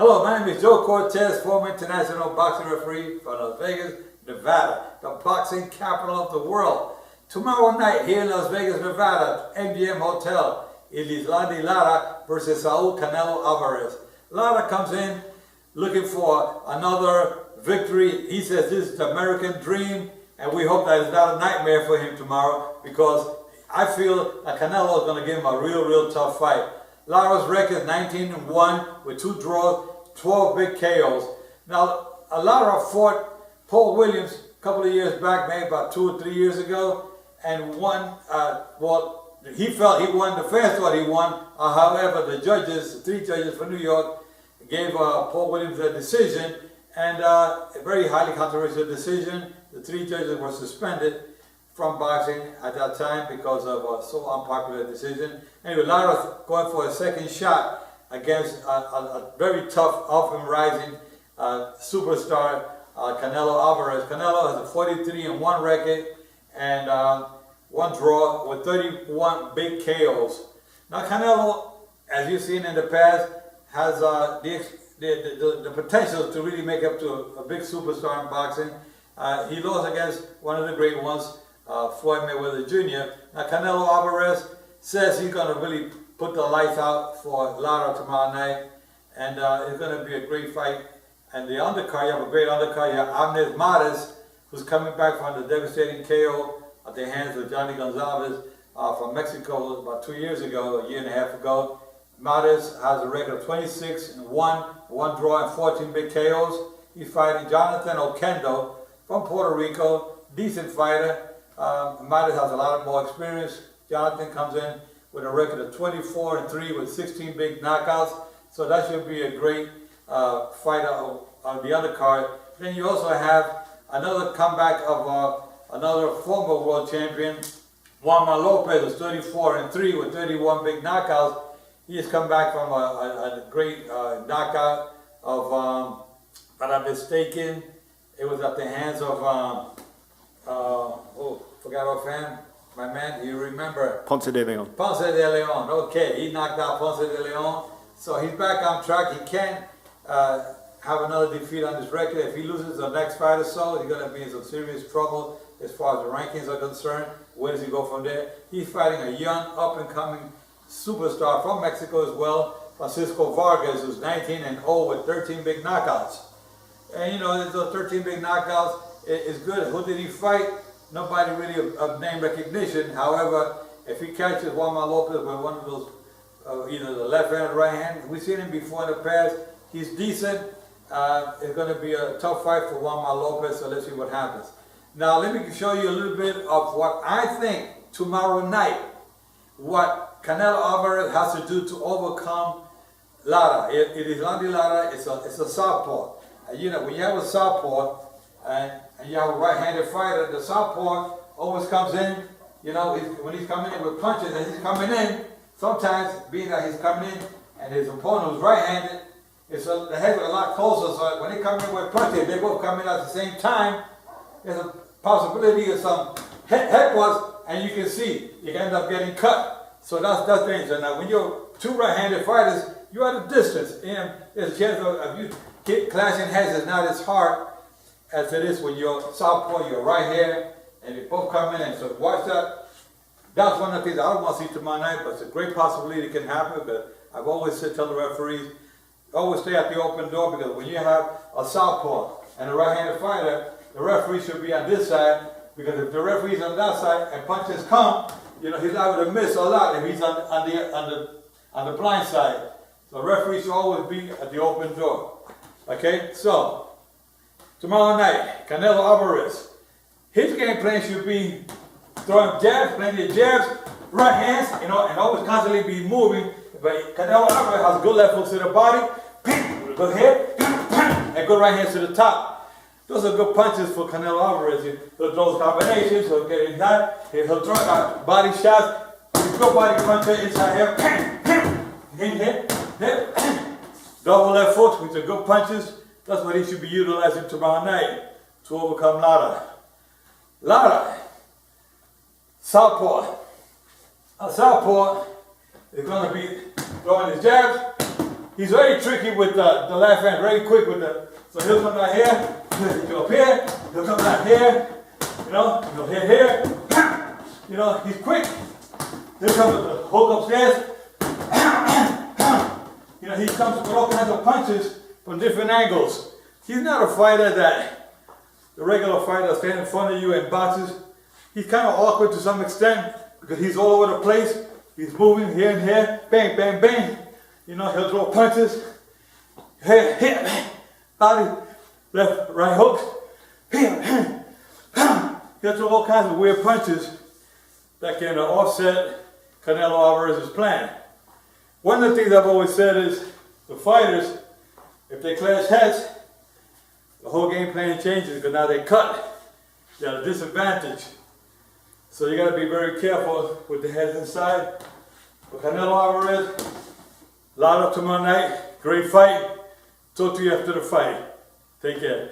Hello, my name is Joe Cortez, former international boxing referee from Las Vegas, Nevada, the boxing capital of the world. Tomorrow night here in Las Vegas, Nevada, MGM Hotel, Erislandy Lara versus Canelo Alvarez. Lara comes in looking for another victory. He says this is the American dream, and we hope that it's not a nightmare for him tomorrow, because I feel that Canelo is going to give him a real tough fight. Lara's record 19-1 with 2 draws, 12 big KOs. Now, Lara fought Paul Williams a couple of years back, maybe about 2 or 3 years ago, and won. Well, he felt he won. The fans thought he won. However, the judges, the 3 judges from New York, gave Paul Williams a decision, and a very highly controversial decision. The 3 judges were suspended from boxing at that time because of a so unpopular decision. Anyway, Lara's going for a second shot against a very tough, often rising superstar, Canelo Alvarez. Canelo has a 43-1 record and 1 draw with 31 big KOs. Now Canelo, as you've seen in the past, has the potential to really make up to a big superstar in boxing. He lost against one of the great ones, Floyd Mayweather Jr. Now Canelo Alvarez says he's going to really put the lights out for Lara tomorrow night, and it's going to be a great fight. And the undercard, you have a great undercard. You have Alvarez, who's coming back from the devastating KO at the hands of Johnny Gonzalez from Mexico about 2 years ago, a year and a half ago. Alvarez has a record of 26-1, 1 draw and 14 big KOs. He's fighting Jonathan Oquendo from Puerto Rico, decent fighter. Alvarez has a lot more experience. Jonathan comes in with a record of 24-3 with 16 big knockouts. So that should be a great fight on the undercard. Then you also have another comeback of another former world champion, Juan Lopez, who's 34-3 with 31 big knockouts. He has come back from a great knockout of, if I'm not mistaken, it was at the hands of, forgot offhand, my man, do you remember? Ponce de Leon. Ponce de Leon, okay. He knocked out Ponce de Leon. So he's back on track. He can't have another defeat on his record. If he loses the next fight or so, he's going to be in some serious trouble as far as the rankings are concerned. Where does he go from there? He's fighting a young, up-and-coming superstar from Mexico as well, Francisco Vargas, who's 19-0 with 13 big knockouts. And you know, those 13 big knockouts is good. Who did he fight? Nobody really of name recognition. However, if he catches Juan Lopez with one of those, either the left hand or right hand, we've seen him before in the past. He's decent. It's going to be a tough fight for Juan Lopez, so let's see what happens. Now, let me show you a little bit of what I think tomorrow night, what Canelo Alvarez has to do to overcome Lara. It is Erislandy Lara. It's a southpaw. You know, when you have a southpaw and you have a right-handed fighter, the southpaw always comes in. You know, when he's coming in with punches and he's coming in, sometimes being that he's coming in and his opponent who's right-handed, the heads are a lot closer. So when they come in with punches, they both come in at the same time. There's a possibility of some headbutts, and you can see you can end up getting cut. So that's dangerous. Now, when you're 2 right-handed fighters, you're at a distance, and there's a chance of you clashing heads is not as hard as it is when you're southpaw, you're right here, and they both come in. And so watch that. That's one of the things I don't want to see tomorrow night, but it's a great possibility it can happen. But I've always said, tell the referees, always stay at the open door, because when you have a southpaw and a right-handed fighter, the referee should be on this side, because if the referee's on that side and punches come, you know, he's liable to miss a lot if he's on the blind side. So the referee should always be at the open door. Okay, so tomorrow night, Canelo Alvarez, his game plan should be throwing jabs, plenty of jabs, right hands, you know, and always constantly be moving. But Canelo Alvarez has good left hooks to the body, good head, and good right hands to the top. Those are good punches for Canelo Alvarez. He'll throw combinations, he'll get in that, he'll throw body shots, he's good body puncher inside here, hit, double left hooks, which are good punches. That's what he should be utilizing tomorrow night to overcome Lara. Lara, southpaw. A southpaw is going to be throwing his jabs, He's very tricky with the left hand, very quick with the, so he'll come down here, he'll go up here, he'll come down here, you know, he'll hit here, you know, he's quick. He'll come with the hook upstairs, you know, he comes with all kinds of punches from different angles. He's not a fighter that the regular fighter stands in front of you and boxes. He's kind of awkward to some extent because he's all over the place. He's moving here and here, bang, bang, bang. You know, he'll throw punches, hit, hit, body, left, right hook, he'll throw all kinds of weird punches that can offset Canelo Alvarez's plan. One of the things I've always said is the fighters, if they clash heads, the whole game plan changes because now they cut. They're at a disadvantage. So you got to be very careful with the heads inside. For Canelo Alvarez, Lara tomorrow night, great fight. Talk to you after the fight. Take care.